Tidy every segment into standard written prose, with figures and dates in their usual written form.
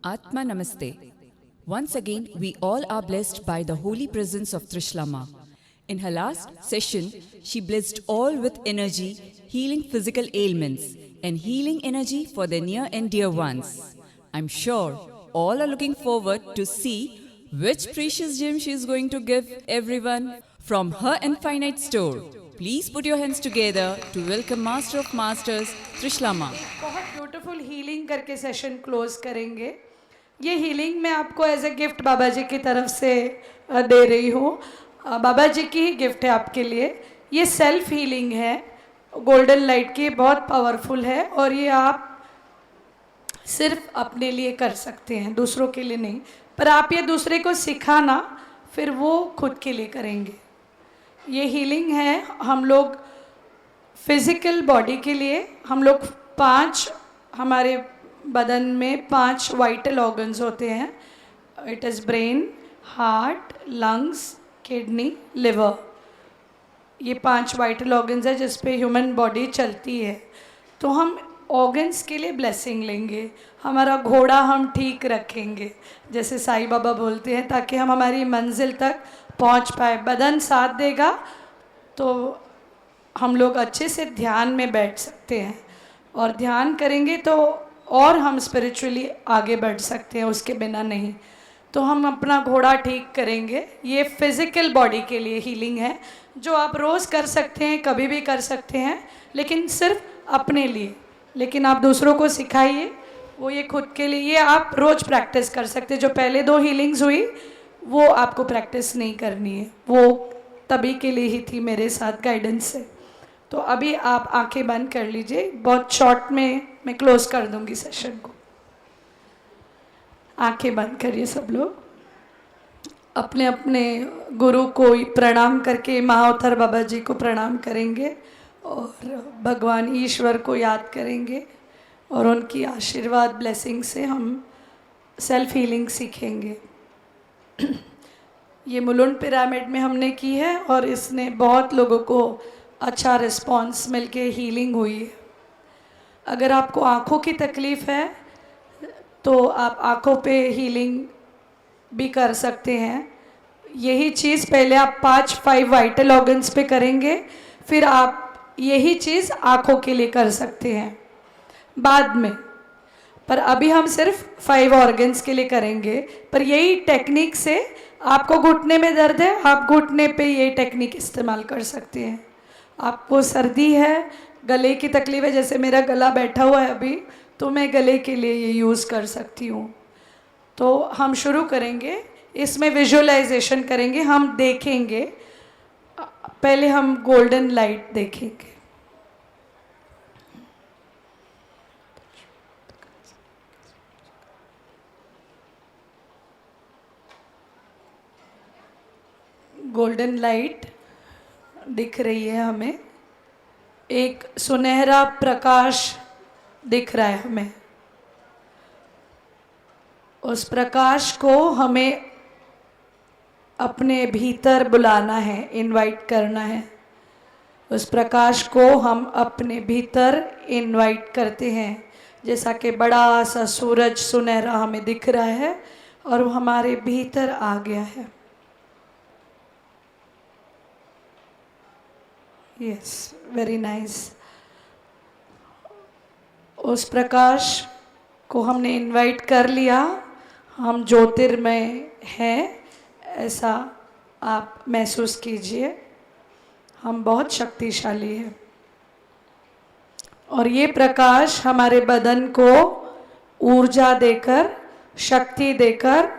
Atma Namaste. Once again, we all are blessed by the holy presence of Trishlama. In her last session, she blessed all with energy, healing physical ailments, and healing energy for their near and dear ones. I'm sure all are looking forward to see which precious gem she is going to give everyone from her infinite store. Please put your hands together to welcome Master of Masters, Trishlama. बहुत beautiful healing करके session close करेंगे। ये healing मैं आपको as a gift बाबा जी की तरफ से दे रही हूँ। बाबा जी की ही गिफ्ट है आपके लिए। ये सेल्फ हीलिंग है, गोल्डन लाइट की, बहुत पावरफुल है और ये आप सिर्फ अपने लिए कर सकते हैं, दूसरों के लिए नहीं। पर आप ये दूसरे को सिखाना, फिर वो खुद के लिए करेंगे। ये हीलिंग है हम लोग फिजिकल बॉडी के लिए। हम लोग 5 हमारे बदन में 5 वाइटल ऑर्गन्स होते हैं। It is brain, heart, lungs, kidney, liver. ये 5 वाइटल ऑर्गन्स है जिस पे ह्यूमन बॉडी चलती है। तो हम ऑर्गन्स के लिए ब्लेसिंग लेंगे। हमारा घोड़ा हम ठीक रखेंगे, जैसे साईं बाबा बोलते हैं, ताकि हम हमारी मंजिल तक पहुंच पाए। बदन साथ देगा तो हम लोग अच्छे से ध्यान में बैठ सकते हैं, और ध्यान करेंगे तो और हम स्पिरिचुअली आगे बढ़ सकते हैं, उसके बिना नहीं। तो हम अपना घोड़ा ठीक करेंगे। ये फिज़िकल बॉडी के लिए हीलिंग है, जो आप रोज़ कर सकते हैं, कभी भी कर सकते हैं, लेकिन सिर्फ अपने लिए। लेकिन आप दूसरों को सिखाइए, वो ये खुद के लिए। ये आप रोज़ प्रैक्टिस कर सकते हैं। जो पहले 2 हीलिंग्स हुई वो आपको प्रैक्टिस नहीं करनी है, वो तभी के लिए ही थी मेरे साथ गाइडेंस से। तो अभी आप आंखें बंद कर लीजिए। बहुत शॉर्ट में मैं क्लोज कर दूंगी सेशन को। आंखें बंद करिए सब लोग। अपने अपने गुरु को प्रणाम करके महाअवतार बाबा जी को प्रणाम करेंगे और भगवान ईश्वर को याद करेंगे, और उनकी आशीर्वाद ब्लेसिंग से हम सेल्फ हीलिंग सीखेंगे। ये मुलुंड पिरामिड में हमने की है और इसने बहुत लोगों को अच्छा रिस्पॉन्स मिलके हीलिंग हुई है। अगर आपको आँखों की तकलीफ़ है तो आप आँखों पे हीलिंग भी कर सकते हैं। यही चीज़ पहले आप 5 वाइटल ऑर्गन्स पे करेंगे, फिर आप यही चीज़ आँखों के लिए कर सकते हैं बाद में। पर अभी हम सिर्फ 5 ऑर्गन्स के लिए करेंगे। पर यही टेक्निक से, आपको घुटने में दर्द है, आप घुटने पे ये टेक्निक इस्तेमाल कर सकते हैं। आपको सर्दी है, गले की तकलीफ है, जैसे मेरा गला बैठा हुआ है अभी, तो मैं गले के लिए ये यूज़ कर सकती हूँ। तो हम शुरू करेंगे, इसमें विजुअलाइजेशन करेंगे, हम देखेंगे। पहले हम गोल्डन लाइट देखेंगे। गोल्डन लाइट दिख रही है हमें, एक सुनहरा प्रकाश दिख रहा है हमें। उस प्रकाश को हमें अपने भीतर बुलाना है, इनवाइट करना है। उस प्रकाश को हम अपने भीतर इनवाइट करते हैं। जैसा कि बड़ा सा सूरज सुनहरा हमें दिख रहा है और वो हमारे भीतर आ गया है। Yes, very nice. उस प्रकाश को हमने इनवाइट कर लिया। हम ज्योतिर्मय हैं, ऐसा आप महसूस कीजिए। हम बहुत शक्तिशाली हैं और ये प्रकाश हमारे बदन को ऊर्जा देकर, शक्ति देकर,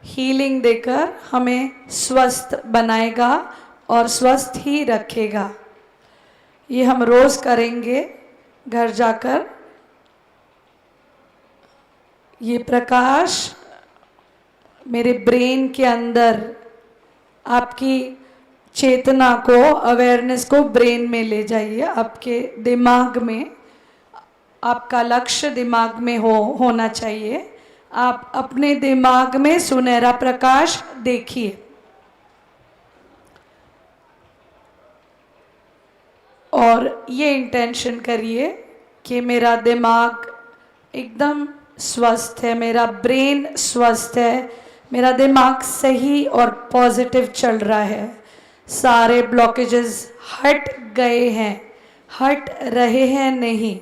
हीलिंग देकर हमें स्वस्थ बनाएगा और स्वस्थ ही रखेगा। ये हम रोज़ करेंगे घर जाकर। ये प्रकाश मेरे ब्रेन के अंदर आपकी चेतना को, अवेयरनेस को ब्रेन में ले जाइए। आपके दिमाग में, आपका लक्ष्य दिमाग में होना चाहिए। आप अपने दिमाग में सुनहरा प्रकाश देखिए और ये इंटेंशन करिए कि मेरा दिमाग एकदम स्वस्थ है, मेरा ब्रेन स्वस्थ है, मेरा दिमाग सही और पॉजिटिव चल रहा है, सारे ब्लॉकेजेस हट गए हैं, हट रहे हैं नहीं।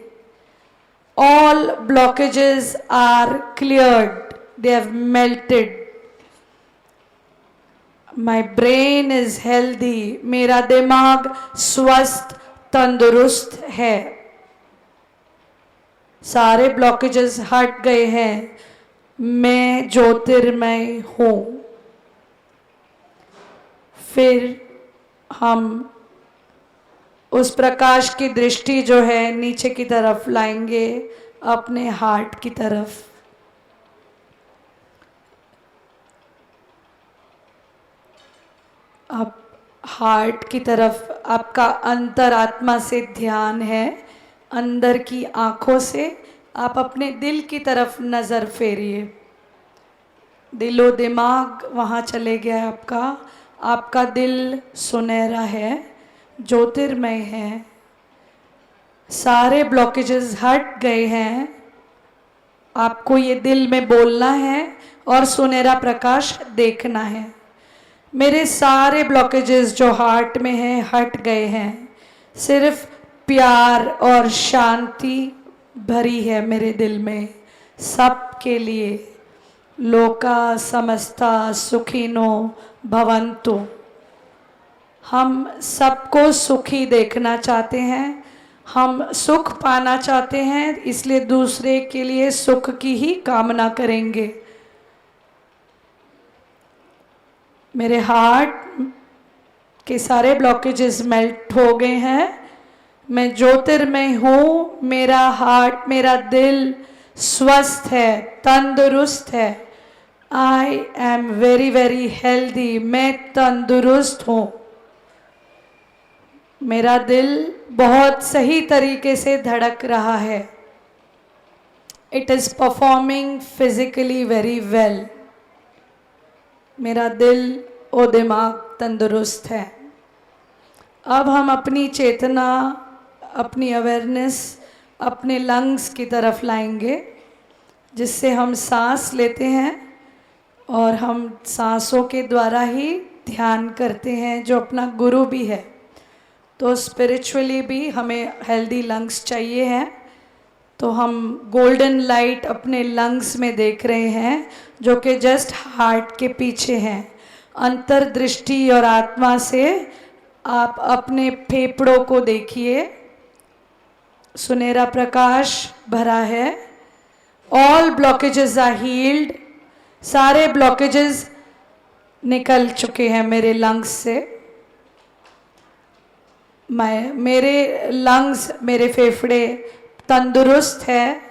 All blockages are cleared, they have melted. My brain is healthy, मेरा दिमाग स्वस्थ तंदुरुस्त है, सारे ब्लॉकेजेस हट गए हैं, मैं ज्योतिर्मय हूं। फिर हम उस प्रकाश की दृष्टि जो है नीचे की तरफ लाएंगे, अपने हार्ट की तरफ। अब हार्ट की तरफ आपका अंतरात्मा से ध्यान है, अंदर की आंखों से आप अपने दिल की तरफ नज़र फेरिए। दिलो दिमाग वहाँ चले गया है आपका, आपका दिल सुनहरा है, ज्योतिर्मय है, सारे ब्लॉकेजेस हट गए हैं। आपको ये दिल में बोलना है और सुनहरा प्रकाश देखना है। मेरे सारे ब्लॉकेजेस जो हार्ट में हैं हट गए हैं, सिर्फ प्यार और शांति भरी है मेरे दिल में, सबके लिए। लोका समस्ता सुखिनो भवन्तु। हम सबको सुखी देखना चाहते हैं, हम सुख पाना चाहते हैं, इसलिए दूसरे के लिए सुख की ही कामना करेंगे। मेरे हार्ट के सारे ब्लॉकेजेस मेल्ट हो गए हैं, मैं ज्योतिर्मय हूँ, मेरा हार्ट, मेरा दिल स्वस्थ है, तंदुरुस्त है। I am very very healthy, मैं तंदुरुस्त हूँ। मेरा दिल बहुत सही तरीके से धड़क रहा है, it is performing physically very well. मेरा दिल और दिमाग तंदुरुस्त है। अब हम अपनी चेतना, अपनी अवेयरनेस अपने लंग्स की तरफ लाएंगे, जिससे हम सांस लेते हैं और हम सांसों के द्वारा ही ध्यान करते हैं, जो अपना गुरु भी है। तो स्पिरिचुअली भी हमें हेल्दी लंग्स चाहिए हैं, तो हम गोल्डन लाइट अपने लंग्स में देख रहे हैं, जो कि जस्ट हार्ट के पीछे हैं। अंतर्दृष्टि और आत्मा से आप अपने फेफड़ों को देखिए, सुनहरा प्रकाश भरा है। ऑल ब्लॉकेजेस आर हील्ड, सारे ब्लॉकेजेस निकल चुके हैं मेरे लंग्स से। मेरे लंग्स, मेरे फेफड़े तंदुरुस्त है,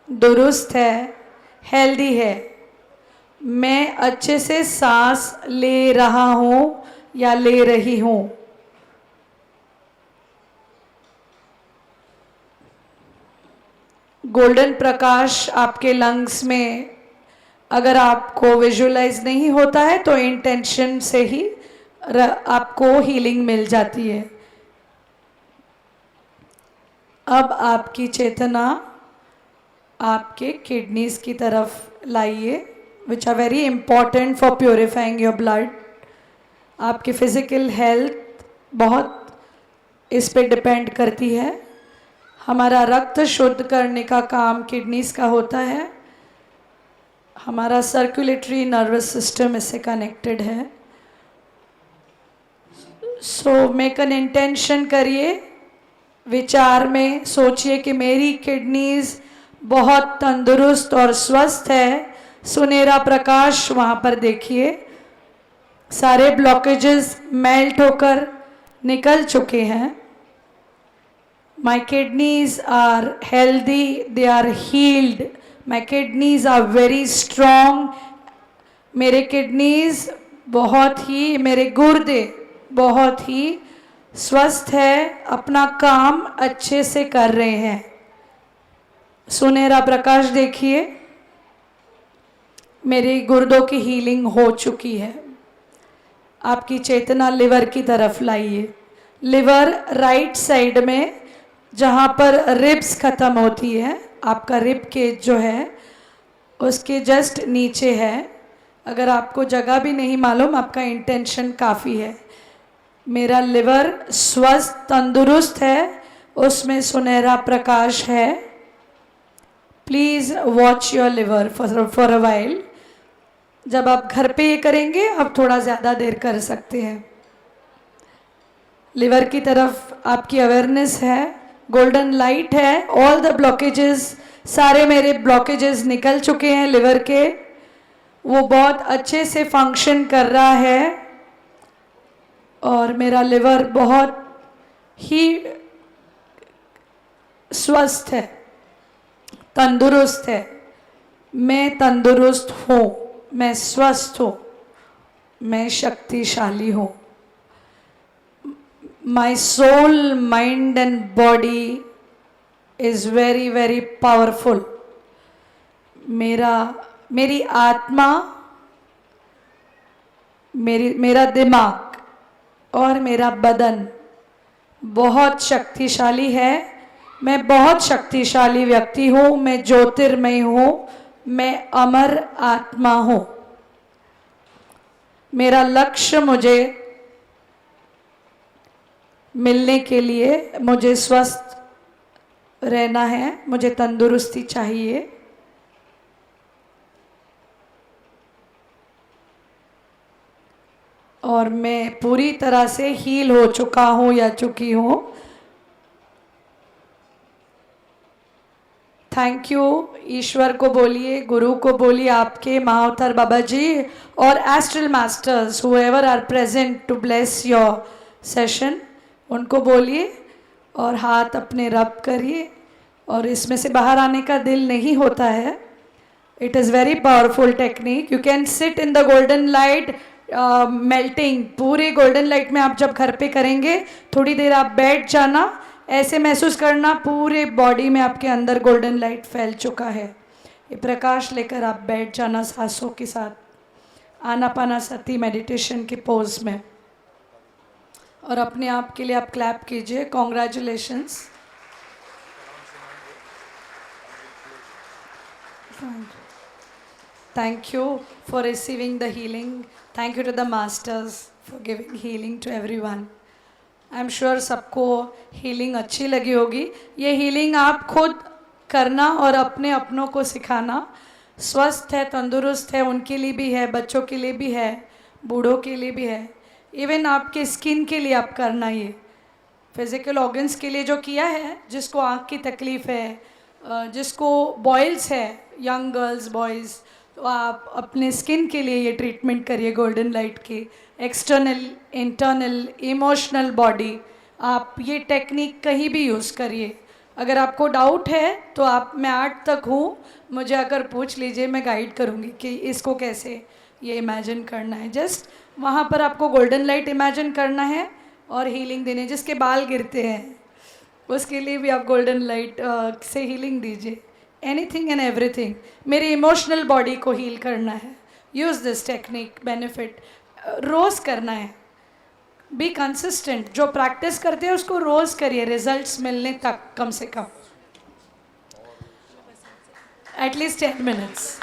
दुरुस्त है, हेल्दी है। मैं अच्छे से सांस ले रहा हूँ या ले रही हूँ। गोल्डन प्रकाश आपके लंग्स में अगर आपको विजुअलाइज नहीं होता है तो इंटेंशन से ही आपको हीलिंग मिल जाती है। अब आपकी चेतना आपके किडनीज की तरफ लाइए, which are very important for purifying your blood. आपकी फिजिकल हेल्थ बहुत इस पे डिपेंड करती है। हमारा रक्त शुद्ध करने का काम किडनीज का होता है। हमारा सर्कुलेटरी नर्वस सिस्टम इससे कनेक्टेड है। सो मेक एन इंटेंशन करिए, विचार में सोचिए कि मेरी किडनीज बहुत तंदुरुस्त और स्वस्थ है। सुनहरा प्रकाश वहाँ पर देखिए, सारे ब्लॉकेजेस मेल्ट होकर निकल चुके हैं। My kidneys are healthy, they are healed. My kidneys are very strong. मेरे किडनीज बहुत ही, मेरे गुर्दे बहुत ही स्वस्थ है, अपना काम अच्छे से कर रहे हैं। सुनहरा प्रकाश देखिए, मेरे गुर्दों की हीलिंग हो चुकी है। आपकी चेतना लिवर की तरफ लाइए। लिवर राइट साइड में, जहाँ पर रिब्स ख़त्म होती है, आपका रिब केज जो है उसके जस्ट नीचे है। अगर आपको जगह भी नहीं मालूम, आपका इंटेंशन काफ़ी है। मेरा लिवर स्वस्थ तंदुरुस्त है, उसमें सुनहरा प्रकाश है। Please watch your liver for a while. जब आप घर पे ये करेंगे, आप थोड़ा ज़्यादा देर कर सकते हैं। लिवर की तरफ आपकी अवेयरनेस है, गोल्डन लाइट है। ऑल द ब्लॉकेजेस, सारे मेरे ब्लॉकेजेस निकल चुके हैं लिवर के, वो बहुत अच्छे से फंक्शन कर रहा है और मेरा लिवर बहुत ही स्वस्थ है, तंदुरुस्त है। मैं तंदुरुस्त हूँ, मैं स्वस्थ हूँ, मैं शक्तिशाली हूँ। My soul, mind and body is very very powerful. मेरी आत्मा, मेरा दिमाग और मेरा बदन बहुत शक्तिशाली है। मैं बहुत शक्तिशाली व्यक्ति हूँ, मैं ज्योतिर्मय हूँ, मैं अमर आत्मा हूँ। मेरा लक्ष्य मुझे मिलने के लिए, मुझे स्वस्थ रहना है, मुझे तंदुरुस्ती चाहिए। और मैं पूरी तरह से हील हो चुका हूँ या चुकी हूँ। Thank you. ईश्वर को बोलिए, गुरु को बोलिए, आपके महाअवतार बाबा जी और astral masters whoever are present to bless your session, उनको बोलिए और हाथ अपने रब करिए। और इसमें से बाहर आने का दिल नहीं होता है। It is very powerful technique. You can sit in the golden light melting. पूरे गोल्डन लाइट में आप जब घर पे करेंगे, थोड़ी देर आप बैठ जाना, ऐसे महसूस करना पूरे बॉडी में आपके अंदर गोल्डन लाइट फैल चुका है। ये प्रकाश लेकर आप बैठ जाना सांसों के साथ, आनापानासती मेडिटेशन के पोज में। और अपने आप के लिए आप क्लैप कीजिए। Congratulations. Thank you for receiving the healing. Thank you to the masters for giving healing to everyone. I am sure सबको हीलिंग अच्छी लगी होगी। ये हीलिंग आप खुद करना और अपने अपनों को सिखाना। स्वस्थ है, तंदुरुस्त है, उनके लिए भी है, बच्चों के लिए भी है, बूढ़ों के लिए भी है, इवन आपके स्किन के लिए आप करना। ये फिजिकल ऑर्गन्स के लिए जो किया है, जिसको आँख की तकलीफ़ है, जिसको बॉयल्स है, यंग गर्ल्स बॉयज़, तो आप अपने स्किन के लिए ये ट्रीटमेंट करिए गोल्डन लाइट की। एक्सटर्नल, इंटरनल, इमोशनल बॉडी, आप ये टेक्निक कहीं भी यूज़ करिए। अगर आपको डाउट है तो आप, मैं 8 तक हूँ, मुझे अगर पूछ लीजिए, मैं गाइड करूँगी कि इसको कैसे ये इमेजिन करना है। जस्ट वहाँ पर आपको गोल्डन लाइट इमेजिन करना है और हीलिंग देनी है। जिसके बाल गिरते हैं उसके लिए भी आप गोल्डन लाइट से हीलिंग दीजिए। Anything and everything. मेरे इमोशनल बॉडी को हील करना है, यूज़ दिस टेक्निक। बेनिफिट रोज़ करना है, बी कंसिस्टेंट। जो प्रैक्टिस करते हैं उसको रोज़ करिए, रिजल्ट्स मिलने तक कम से कम, एटलीस्ट 10 मिनट्स।